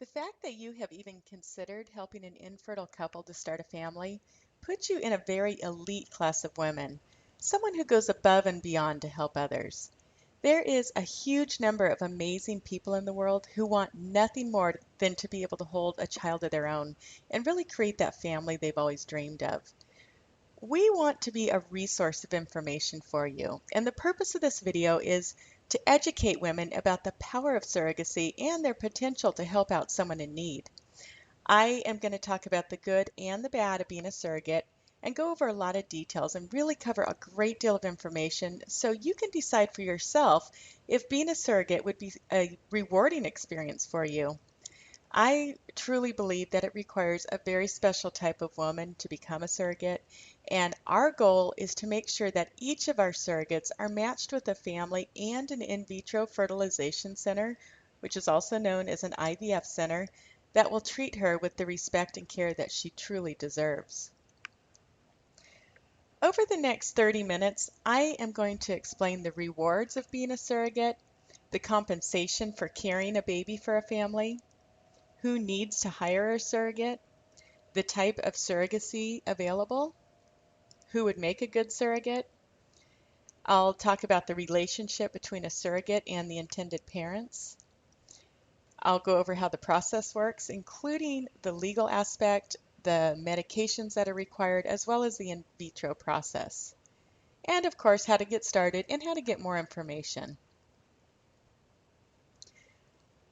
The fact that you have even considered helping an infertile couple to start a family puts you in a very elite class of women, someone who goes above and beyond to help others. There is a huge number of amazing people in the world who want nothing more than to be able to hold a child of their own and really create that family they've always dreamed of. We want to be a resource of information for you, and the purpose of this video is to educate women about the power of surrogacy and their potential to help out someone in need. I am going to talk about the good and the bad of being a surrogate and go over a lot of details and really cover a great deal of information so you can decide for yourself if being a surrogate would be a rewarding experience for you. I truly believe that it requires a very special type of woman to become a surrogate, and our goal is to make sure that each of our surrogates are matched with a family and an in vitro fertilization center, which is also known as an IVF center, that will treat her with the respect and care that she truly deserves. Over the next 30 minutes, I am going to explain the rewards of being a surrogate, the compensation for carrying a baby for a family, who needs to hire a surrogate, the type of surrogacy available, who would make a good surrogate. I'll talk about the relationship between a surrogate and the intended parents. I'll go over how the process works, including the legal aspect, the medications that are required, as well as the in vitro process. And of course, how to get started and how to get more information.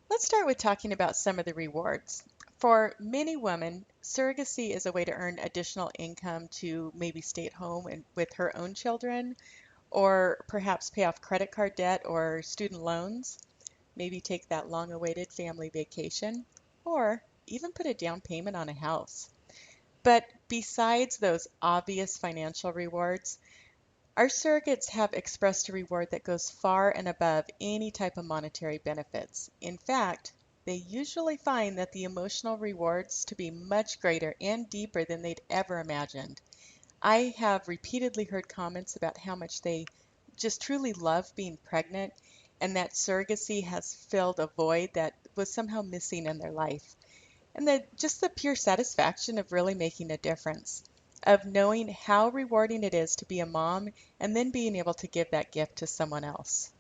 Let's start with talking about some of the rewards. For many women, surrogacy is a way to earn additional income to maybe stay at home and with her own children, or perhaps pay off credit card debt or student loans, maybe take that long-awaited family vacation, or even put a down payment on a house. But besides those obvious financial rewards, our surrogates have expressed a reward that goes far and above any type of monetary benefits. In fact, they usually find that the emotional rewards to be much greater and deeper than they'd ever imagined. I have repeatedly heard comments about how much they just truly love being pregnant and that surrogacy has filled a void that was somehow missing in their life. And just the pure satisfaction of really making a difference, of knowing how rewarding it is to be a mom and then being able to give that gift to someone else.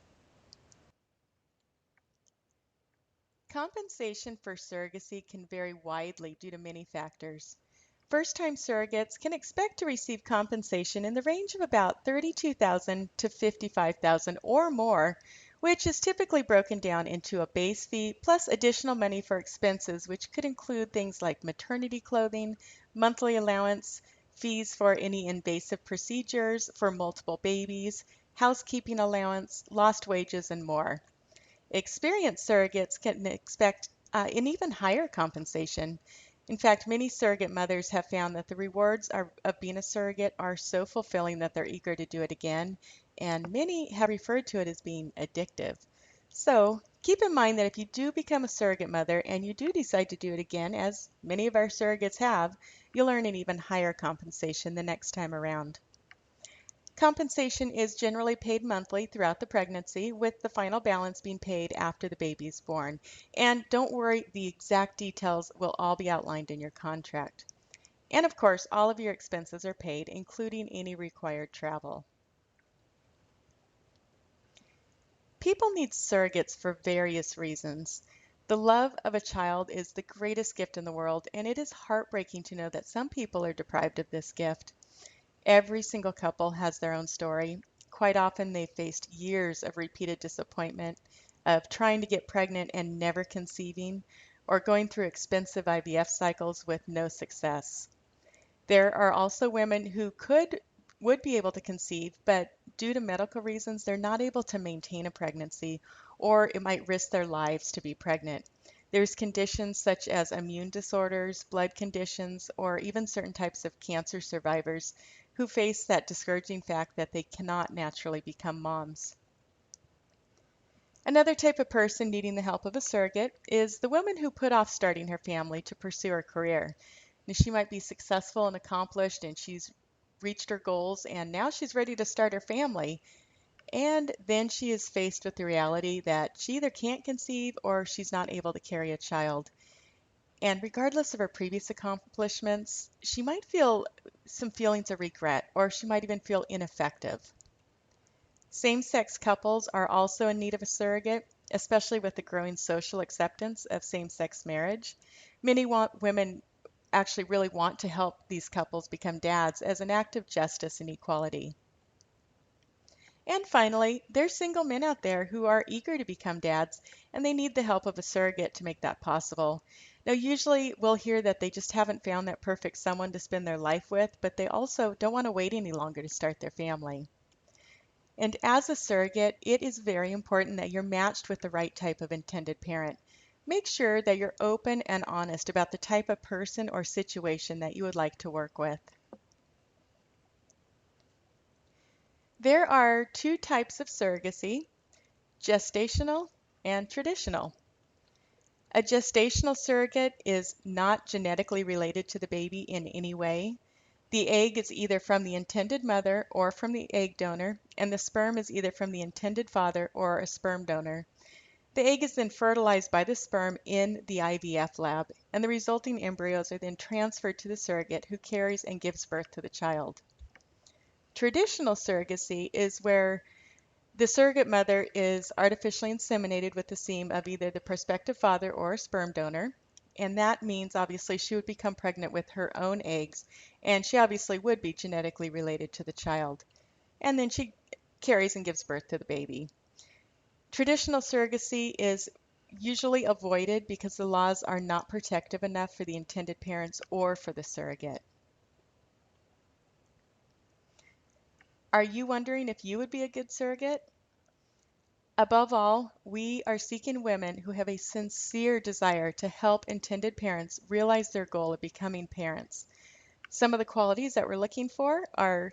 Compensation for surrogacy can vary widely due to many factors. First-time surrogates can expect to receive compensation in the range of about $32,000 to $55,000 or more, which is typically broken down into a base fee plus additional money for expenses, which could include things like maternity clothing, monthly allowance, fees for any invasive procedures for multiple babies, housekeeping allowance, lost wages, and more. Experienced surrogates can expect an even higher compensation. In fact, many surrogate mothers have found that the of being a surrogate are so fulfilling that they're eager to do it again, and many have referred to it as being addictive. So keep in mind that if you do become a surrogate mother and you do decide to do it again, as many of our surrogates have, you'll earn an even higher compensation the next time around. Compensation is generally paid monthly throughout the pregnancy, with the final balance being paid after the baby is born. And don't worry, the exact details will all be outlined in your contract. And of course, all of your expenses are paid, including any required travel. People need surrogates for various reasons. The love of a child is the greatest gift in the world, and it is heartbreaking to know that some people are deprived of this gift. Every single couple has their own story. Quite often they've faced years of repeated disappointment, of trying to get pregnant and never conceiving, or going through expensive IVF cycles with no success. There are also women who would be able to conceive, but due to medical reasons, they're not able to maintain a pregnancy, or it might risk their lives to be pregnant. There's conditions such as immune disorders, blood conditions, or even certain types of cancer survivors who face that discouraging fact that they cannot naturally become moms. Another type of person needing the help of a surrogate is the woman who put off starting her family to pursue her career. Now, she might be successful and accomplished and she's reached her goals and now she's ready to start her family. And then she is faced with the reality that she either can't conceive or she's not able to carry a child. And regardless of her previous accomplishments, she might feel some feelings of regret, or she might even feel ineffective. Same-sex couples are also in need of a surrogate, especially with the growing social acceptance of same-sex marriage. Women actually really want to help these couples become dads as an act of justice and equality. And finally, there's single men out there who are eager to become dads, and they need the help of a surrogate to make that possible. Now, usually we'll hear that they just haven't found that perfect someone to spend their life with, but they also don't want to wait any longer to start their family. And as a surrogate, it is very important that you're matched with the right type of intended parent. Make sure that you're open and honest about the type of person or situation that you would like to work with. There are two types of surrogacy: gestational and traditional. A gestational surrogate is not genetically related to the baby in any way. The egg is either from the intended mother or from the egg donor, and the sperm is either from the intended father or a sperm donor. The egg is then fertilized by the sperm in the IVF lab, and the resulting embryos are then transferred to the surrogate, who carries and gives birth to the child. Traditional surrogacy is where the surrogate mother is artificially inseminated with the semen of either the prospective father or a sperm donor. And that means obviously she would become pregnant with her own eggs, and she obviously would be genetically related to the child. And then she carries and gives birth to the baby. Traditional surrogacy is usually avoided because the laws are not protective enough for the intended parents or for the surrogate. Are you wondering if you would be a good surrogate? Above all, we are seeking women who have a sincere desire to help intended parents realize their goal of becoming parents. Some of the qualities that we're looking for are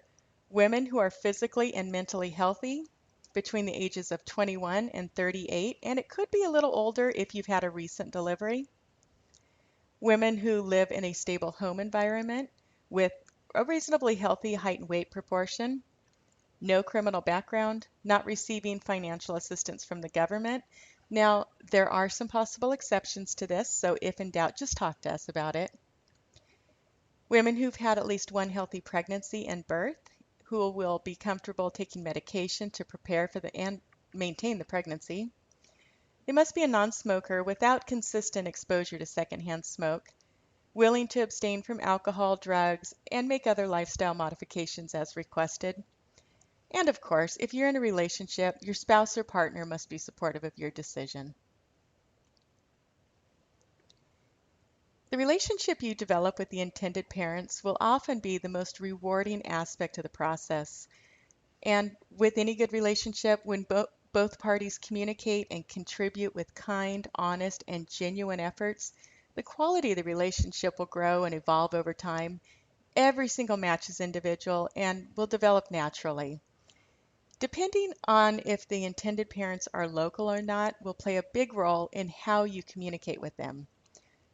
women who are physically and mentally healthy between the ages of 21 and 38, and it could be a little older if you've had a recent delivery. Women who live in a stable home environment with a reasonably healthy height and weight proportion. No criminal background, not receiving financial assistance from the government. Now, there are some possible exceptions to this, so if in doubt, just talk to us about it. Women who've had at least one healthy pregnancy and birth, who will be comfortable taking medication to prepare for and maintain the pregnancy. They must be a non-smoker without consistent exposure to secondhand smoke, willing to abstain from alcohol, drugs, and make other lifestyle modifications as requested. And of course, if you're in a relationship, your spouse or partner must be supportive of your decision. The relationship you develop with the intended parents will often be the most rewarding aspect of the process. And with any good relationship, when both parties communicate and contribute with kind, honest, and genuine efforts, the quality of the relationship will grow and evolve over time. Every single match is individual and will develop naturally. Depending on if the intended parents are local or not will play a big role in how you communicate with them.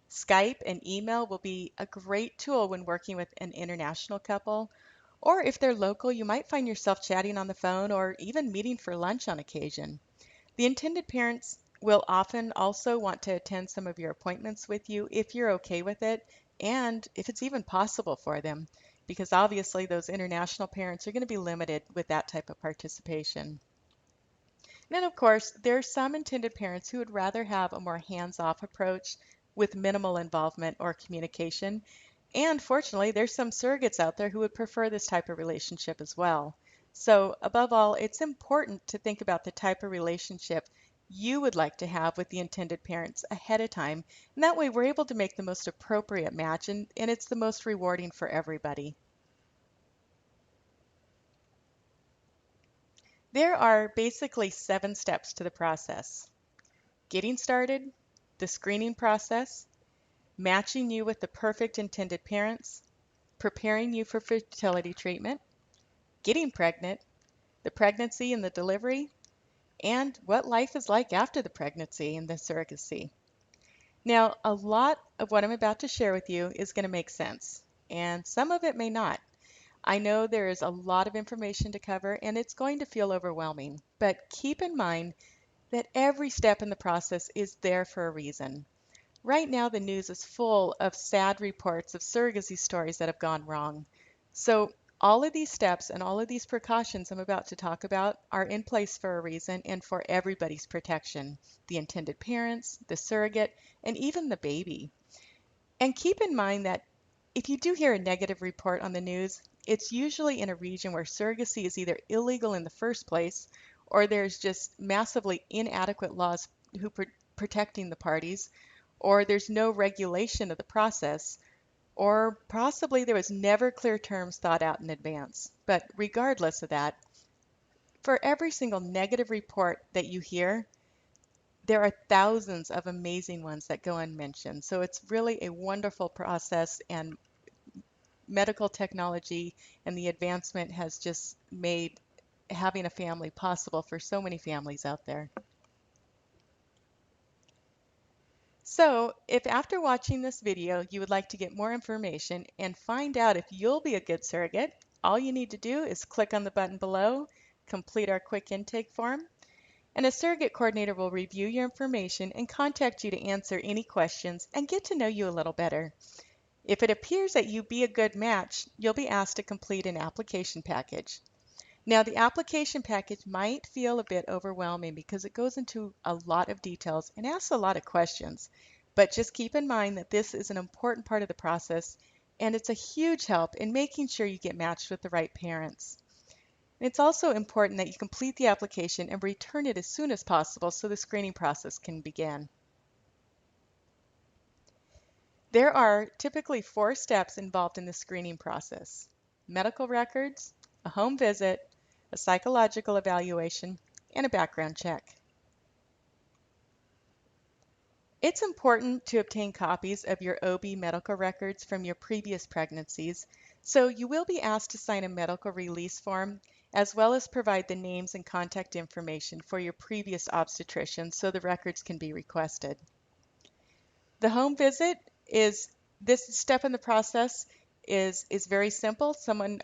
Skype and email will be a great tool when working with an international couple, or if they're local, you might find yourself chatting on the phone or even meeting for lunch on occasion. The intended parents will often also want to attend some of your appointments with you if you're okay with it, and if it's even possible for them, because obviously those international parents are going to be limited with that type of participation. And of course, there are some intended parents who would rather have a more hands-off approach with minimal involvement or communication. And fortunately, there's some surrogates out there who would prefer this type of relationship as well. So above all, it's important to think about the type of relationship you would like to have with the intended parents ahead of time. And that way we're able to make the most appropriate match, and it's the most rewarding for everybody. There are basically 7 steps to the process: getting started, the screening process, matching you with the perfect intended parents, preparing you for fertility treatment, getting pregnant, the pregnancy and the delivery, and what life is like after the pregnancy and the surrogacy. Now, a lot of what I'm about to share with you is going to make sense, and some of it may not. I know there is a lot of information to cover, and it's going to feel overwhelming, but keep in mind that every step in the process is there for a reason. Right now, the news is full of sad reports of surrogacy stories that have gone wrong. So, all of these steps and all of these precautions I'm about to talk about are in place for a reason and for everybody's protection, the intended parents, the surrogate, and even the baby. And keep in mind that if you do hear a negative report on the news, it's usually in a region where surrogacy is either illegal in the first place or there's just massively inadequate laws protecting the parties, or there's no regulation of the process, or possibly there was never clear terms thought out in advance. But regardless of that, for every single negative report that you hear, there are thousands of amazing ones that go unmentioned. So it's really a wonderful process, and medical technology and the advancement has just made having a family possible for so many families out there. So, if after watching this video you would like to get more information and find out if you'll be a good surrogate, all you need to do is click on the button below, complete our quick intake form, and a surrogate coordinator will review your information and contact you to answer any questions and get to know you a little better. If it appears that you be a good match, you'll be asked to complete an application package. Now, the application package might feel a bit overwhelming because it goes into a lot of details and asks a lot of questions. But just keep in mind that this is an important part of the process, and it's a huge help in making sure you get matched with the right parents. And it's also important that you complete the application and return it as soon as possible so the screening process can begin. There are typically 4 steps involved in the screening process: medical records, a home visit, a psychological evaluation, and a background check. It's important to obtain copies of your OB medical records from your previous pregnancies, so you will be asked to sign a medical release form as well as provide the names and contact information for your previous obstetrician so the records can be requested. The home visit is this step in the process is very simple.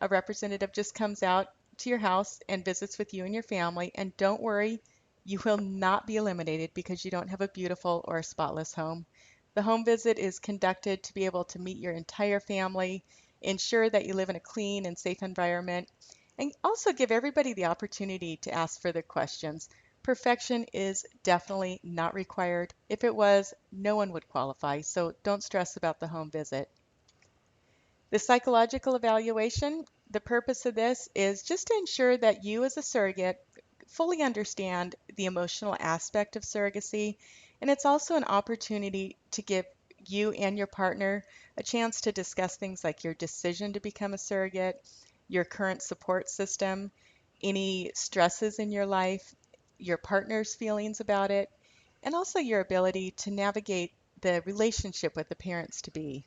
A representative just comes out to your house and visits with you and your family. And don't worry, you will not be eliminated because you don't have a beautiful or a spotless home. The home visit is conducted to be able to meet your entire family, ensure that you live in a clean and safe environment, and also give everybody the opportunity to ask further questions. Perfection is definitely not required. If it was, no one would qualify, so don't stress about the home visit. The psychological evaluation, the purpose of this is just to ensure that you as a surrogate fully understand the emotional aspect of surrogacy, and it's also an opportunity to give you and your partner a chance to discuss things like your decision to become a surrogate, your current support system, any stresses in your life, your partner's feelings about it, and also your ability to navigate the relationship with the parents to be.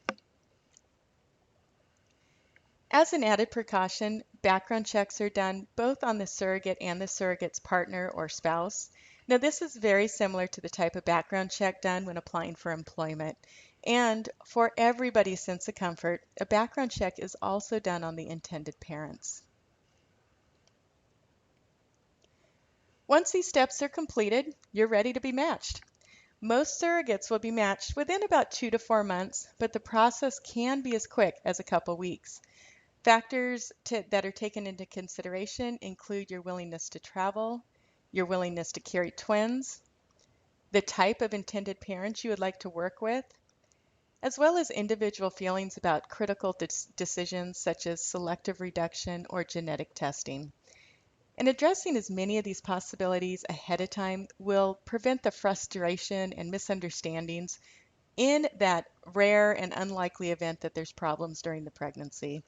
As an added precaution, background checks are done both on the surrogate and the surrogate's partner or spouse. Now, this is very similar to the type of background check done when applying for employment. And for everybody's sense of comfort, a background check is also done on the intended parents. Once these steps are completed, you're ready to be matched. Most surrogates will be matched within about 2 to 4 months, but the process can be as quick as a couple weeks. Factors that are taken into consideration include your willingness to travel, your willingness to carry twins, the type of intended parents you would like to work with, as well as individual feelings about critical decisions such as selective reduction or genetic testing. And addressing as many of these possibilities ahead of time will prevent the frustration and misunderstandings in that rare and unlikely event that there's problems during the pregnancy.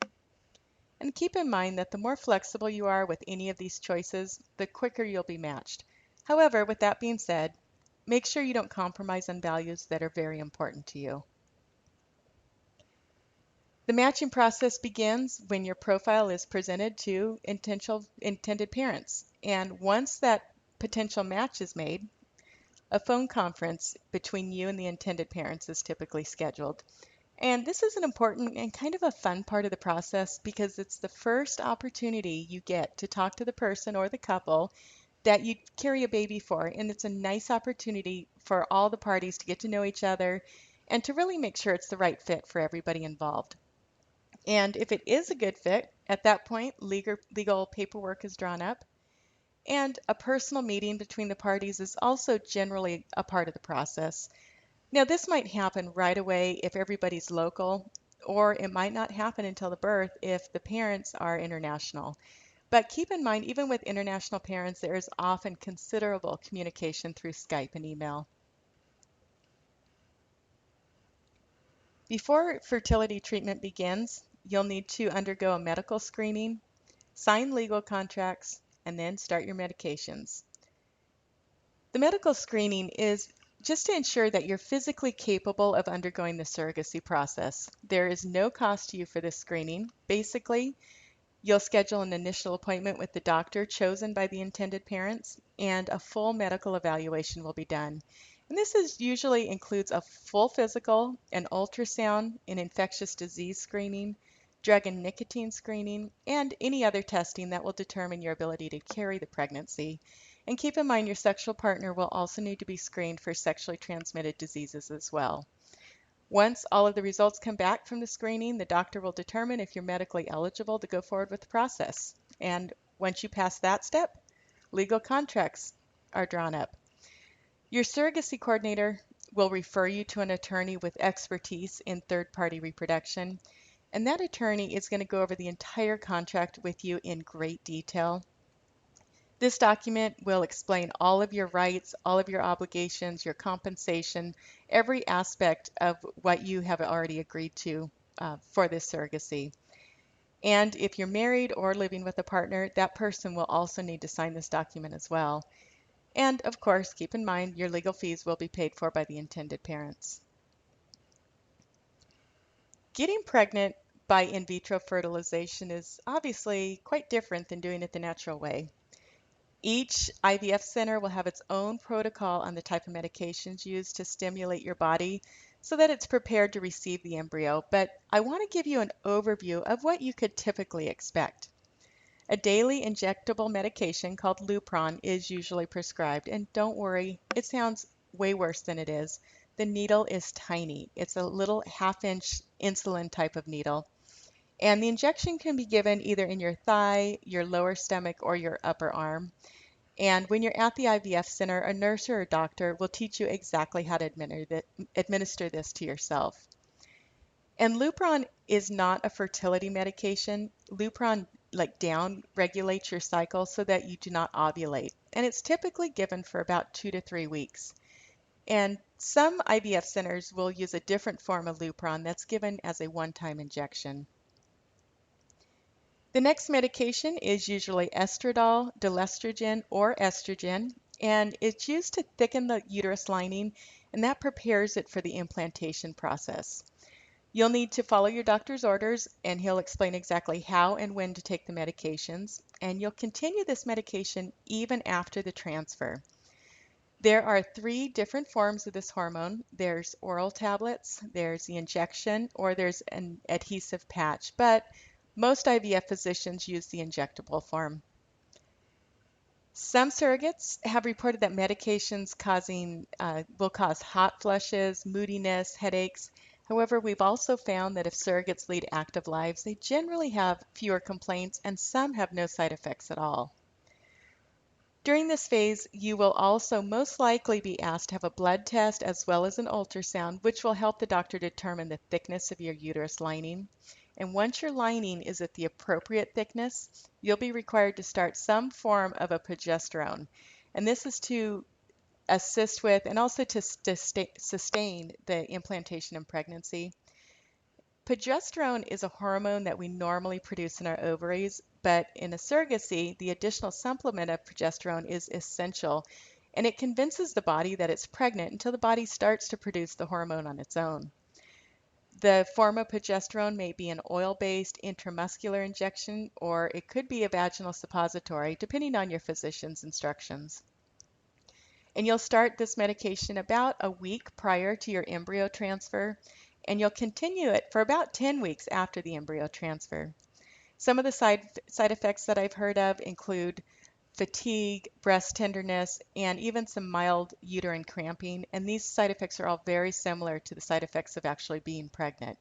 And keep in mind that the more flexible you are with any of these choices, the quicker you'll be matched. However, with that being said, make sure you don't compromise on values that are very important to you. The matching process begins when your profile is presented to intended parents. And once that potential match is made, a phone conference between you and the intended parents is typically scheduled. And this is an important and kind of a fun part of the process because it's the first opportunity you get to talk to the person or the couple that you carry a baby for. And it's a nice opportunity for all the parties to get to know each other and to really make sure it's the right fit for everybody involved. And if it is a good fit, at that point, legal paperwork is drawn up, and a personal meeting between the parties is also generally a part of the process. Now, this might happen right away if everybody's local, or it might not happen until the birth if the parents are international. But keep in mind, even with international parents, there is often considerable communication through Skype and email. Before fertility treatment begins, you'll need to undergo a medical screening, sign legal contracts, and then start your medications. The medical screening is just to ensure that you're physically capable of undergoing the surrogacy process. There is no cost to you for this screening. Basically, you'll schedule an initial appointment with the doctor chosen by the intended parents, and a full medical evaluation will be done. And this usually includes a full physical, an ultrasound, an infectious disease screening, drug and nicotine screening, and any other testing that will determine your ability to carry the pregnancy. And keep in mind your sexual partner will also need to be screened for sexually transmitted diseases as well. Once all of the results come back from the screening, the doctor will determine if you're medically eligible to go forward with the process. And once you pass that step, legal contracts are drawn up. Your surrogacy coordinator will refer you to an attorney with expertise in third-party reproduction, and that attorney is going to go over the entire contract with you in great detail. This document will explain all of your rights, all of your obligations, your compensation, every aspect of what you have already agreed to for this surrogacy. And if you're married or living with a partner, that person will also need to sign this document as well. And of course, keep in mind your legal fees will be paid for by the intended parents. Getting pregnant by in vitro fertilization is obviously quite different than doing it the natural way. Each IVF center will have its own protocol on the type of medications used to stimulate your body so that it's prepared to receive the embryo, but I want to give you an overview of what you could typically expect. A daily injectable medication called Lupron is usually prescribed, and don't worry, it sounds way worse than it is. The needle is tiny. It's a little half-inch insulin type of needle, and the injection can be given either in your thigh, your lower stomach, or your upper arm. And when you're at the IVF center, a nurse or a doctor will teach you exactly how to administer this to yourself. And Lupron is not a fertility medication. Lupron down regulates your cycle so that you do not ovulate. And it's typically given for about 2 to 3 weeks. And some IVF centers will use a different form of Lupron that's given as a one-time injection. The next medication is usually estradiol, delestrogen, or estrogen, and it's used to thicken the uterus lining, and that prepares it for the implantation process. You'll need to follow your doctor's orders, and he'll explain exactly how and when to take the medications, and you'll continue this medication even after the transfer. There are 3 different forms of this hormone. There's oral tablets, there's the injection, or there's an adhesive patch, but most IVF physicians use the injectable form. Some surrogates have reported that medications will cause hot flushes, moodiness, headaches. However, we've also found that if surrogates lead active lives, they generally have fewer complaints and some have no side effects at all. During this phase, you will also most likely be asked to have a blood test as well as an ultrasound, which will help the doctor determine the thickness of your uterus lining. And once your lining is at the appropriate thickness, you'll be required to start some form of a progesterone. And this is to assist with and also to sustain the implantation and pregnancy. Progesterone is a hormone that we normally produce in our ovaries, but in a surrogacy, the additional supplement of progesterone is essential, and it convinces the body that it's pregnant until the body starts to produce the hormone on its own. The form of progesterone may be an oil-based intramuscular injection, or it could be a vaginal suppository, depending on your physician's instructions. And you'll start this medication about a week prior to your embryo transfer, and you'll continue it for about 10 weeks after the embryo transfer. Some of the side effects that I've heard of include fatigue, breast tenderness, and even some mild uterine cramping. And these side effects are all very similar to the side effects of actually being pregnant.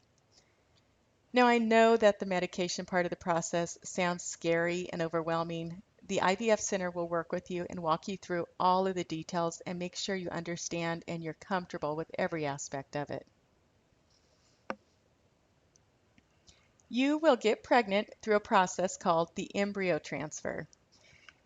Now, I know that the medication part of the process sounds scary and overwhelming. The IVF Center will work with you and walk you through all of the details and make sure you understand and you're comfortable with every aspect of it. You will get pregnant through a process called the embryo transfer.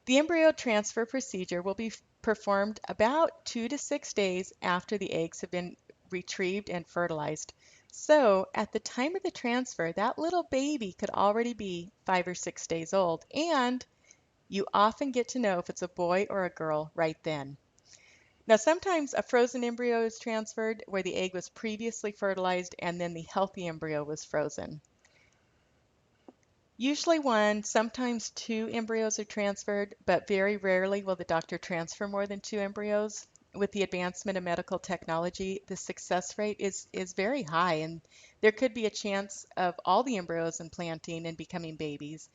The embryo transfer procedure will be performed about 2 to 6 days after the eggs have been retrieved and fertilized. So at the time of the transfer, that little baby could already be 5 or 6 days old, and you often get to know if it's a boy or a girl right then. Now, sometimes a frozen embryo is transferred where the egg was previously fertilized and then the healthy embryo was frozen. Usually one, sometimes two embryos are transferred, but very rarely will the doctor transfer more than two embryos. With the advancement of medical technology, the success rate is very high, and there could be a chance of all the embryos implanting and becoming babies.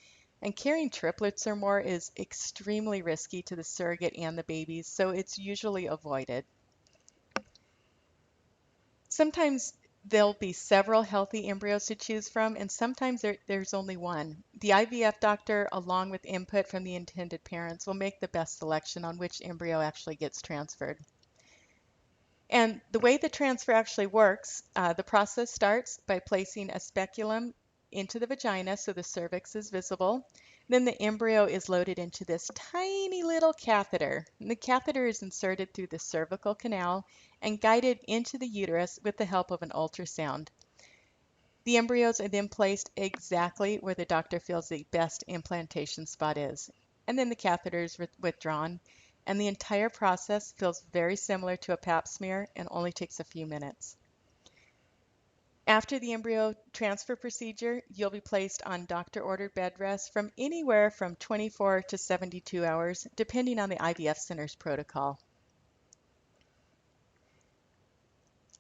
And carrying triplets or more is extremely risky to the surrogate and the babies, so it's usually avoided. Sometimes there'll be several healthy embryos to choose from, and sometimes there's only one. The IVF doctor, along with input from the intended parents, will make the best selection on which embryo actually gets transferred. And the way the transfer actually works, the process starts by placing a speculum into the vagina so the cervix is visible. Then the embryo is loaded into this tiny little catheter. And the catheter is inserted through the cervical canal and guided into the uterus with the help of an ultrasound. The embryos are then placed exactly where the doctor feels the best implantation spot is. And then the catheter is withdrawn, and the entire process feels very similar to a pap smear and only takes a few minutes. After the embryo transfer procedure, you'll be placed on doctor-ordered bed rest from anywhere from 24 to 72 hours, depending on the IVF center's protocol.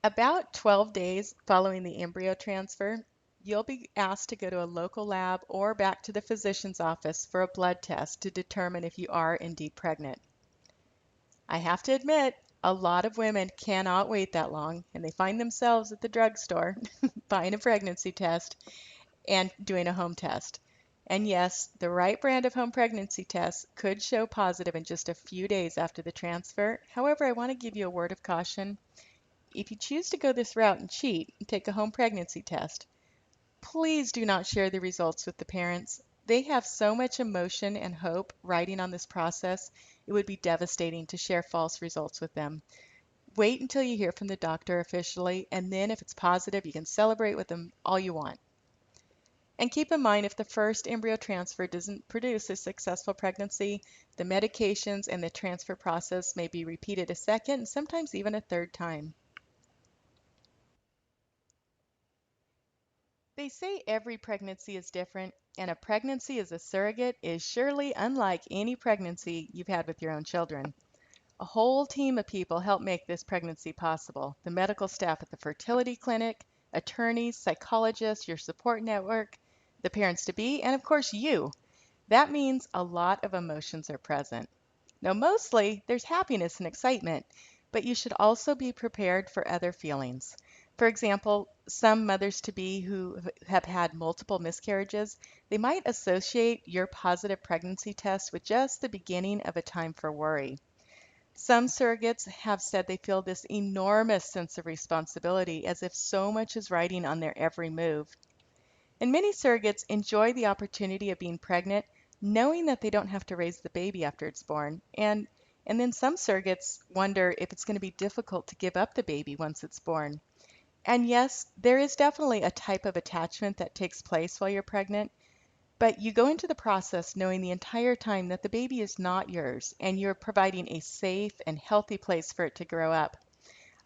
About 12 days following the embryo transfer, you'll be asked to go to a local lab or back to the physician's office for a blood test to determine if you are indeed pregnant. I have to admit, a lot of women cannot wait that long, and they find themselves at the drugstore buying a pregnancy test and doing a home test. And yes, the right brand of home pregnancy test could show positive in just a few days after the transfer. However, I want to give you a word of caution. If you choose to go this route and cheat and take a home pregnancy test, please do not share the results with the parents. They have so much emotion and hope riding on this process, it would be devastating to share false results with them. Wait until you hear from the doctor officially, and then if it's positive, you can celebrate with them all you want. And keep in mind, if the first embryo transfer doesn't produce a successful pregnancy, the medications and the transfer process may be repeated a second and sometimes even a third time. They say every pregnancy is different, and a pregnancy as a surrogate is surely unlike any pregnancy you've had with your own children. A whole team of people help make this pregnancy possible. The medical staff at the fertility clinic, attorneys, psychologists, your support network, the parents-to-be, and of course you. That means a lot of emotions are present. Now, mostly there's happiness and excitement, but you should also be prepared for other feelings. For example, some mothers-to-be who have had multiple miscarriages, they might associate your positive pregnancy test with just the beginning of a time for worry. Some surrogates have said they feel this enormous sense of responsibility as if so much is riding on their every move. And many surrogates enjoy the opportunity of being pregnant, knowing that they don't have to raise the baby after it's born. And then some surrogates wonder if it's going to be difficult to give up the baby once it's born. And yes, there is definitely a type of attachment that takes place while you're pregnant, but you go into the process knowing the entire time that the baby is not yours and you're providing a safe and healthy place for it to grow up.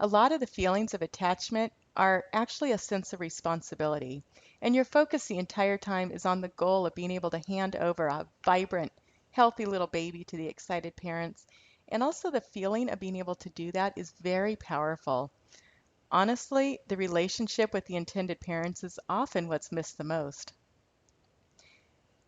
A lot of the feelings of attachment are actually a sense of responsibility, and your focus the entire time is on the goal of being able to hand over a vibrant, healthy little baby to the excited parents. And also the feeling of being able to do that is very powerful. Honestly, the relationship with the intended parents is often what's missed the most.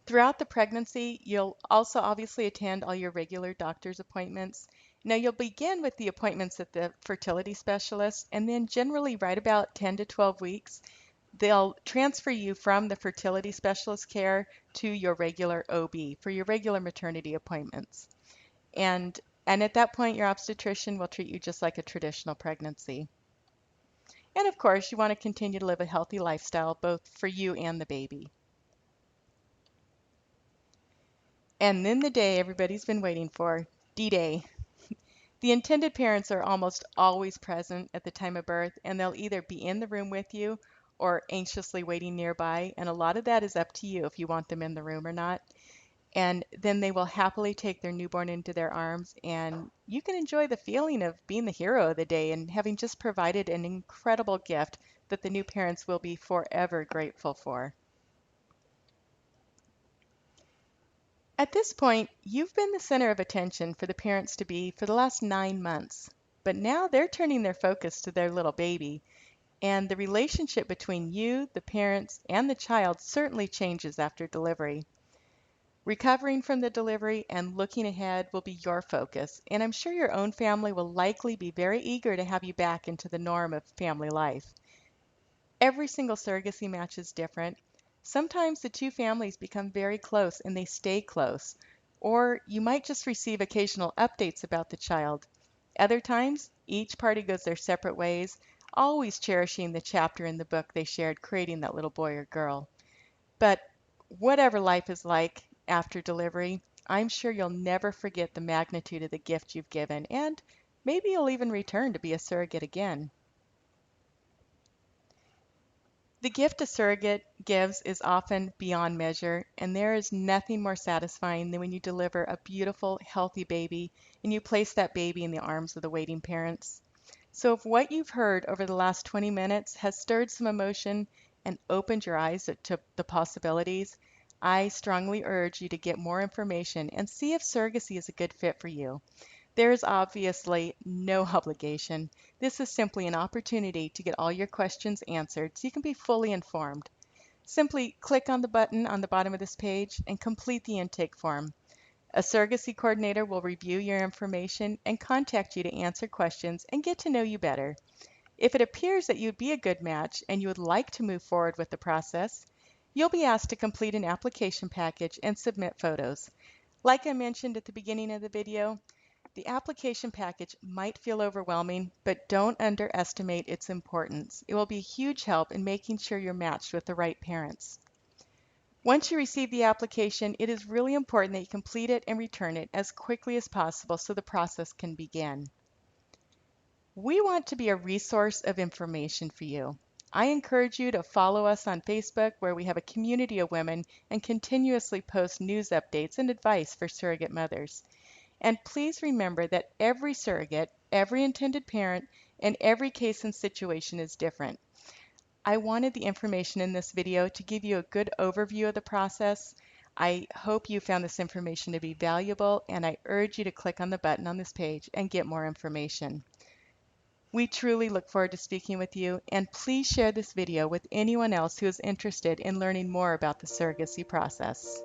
Throughout the pregnancy, you'll also obviously attend all your regular doctor's appointments. Now, you'll begin with the appointments at the fertility specialist, and then generally right about 10 to 12 weeks, they'll transfer you from the fertility specialist care to your regular OB for your regular maternity appointments. And and at that point, your obstetrician will treat you just like a traditional pregnancy. And of course, you want to continue to live a healthy lifestyle both for you and the baby. And then the day everybody's been waiting for, D-Day. The intended parents are almost always present at the time of birth, and they'll either be in the room with you or anxiously waiting nearby. And a lot of that is up to you if you want them in the room or not. And then they will happily take their newborn into their arms, and you can enjoy the feeling of being the hero of the day and having just provided an incredible gift that the new parents will be forever grateful for. At this point, you've been the center of attention for the parents to be for the last 9 months, but now they're turning their focus to their little baby, and the relationship between you, the parents, and the child certainly changes after delivery. Recovering from the delivery and looking ahead will be your focus, and I'm sure your own family will likely be very eager to have you back into the norm of family life. Every single surrogacy match is different. Sometimes the two families become very close and they stay close, or you might just receive occasional updates about the child. Other times, each party goes their separate ways, always cherishing the chapter in the book they shared creating that little boy or girl. But whatever life is like after delivery, I'm sure you'll never forget the magnitude of the gift you've given, and maybe you'll even return to be a surrogate again. The gift a surrogate gives is often beyond measure, and there is nothing more satisfying than when you deliver a beautiful, healthy baby and you place that baby in the arms of the waiting parents. So if what you've heard over the last 20 minutes has stirred some emotion and opened your eyes to the possibilities, I strongly urge you to get more information and see if surrogacy is a good fit for you. There is obviously no obligation. This is simply an opportunity to get all your questions answered so you can be fully informed. Simply click on the button on the bottom of this page and complete the intake form. A surrogacy coordinator will review your information and contact you to answer questions and get to know you better. If it appears that you'd be a good match and you would like to move forward with the process, you'll be asked to complete an application package and submit photos. Like I mentioned at the beginning of the video, the application package might feel overwhelming, but don't underestimate its importance. It will be a huge help in making sure you're matched with the right parents. Once you receive the application, it is really important that you complete it and return it as quickly as possible so the process can begin. We want to be a resource of information for you. I encourage you to follow us on Facebook, where we have a community of women and continuously post news updates and advice for surrogate mothers. And please remember that every surrogate, every intended parent, and every case and situation is different. I wanted the information in this video to give you a good overview of the process. I hope you found this information to be valuable, and I urge you to click on the button on this page and get more information. We truly look forward to speaking with you, and please share this video with anyone else who is interested in learning more about the surrogacy process.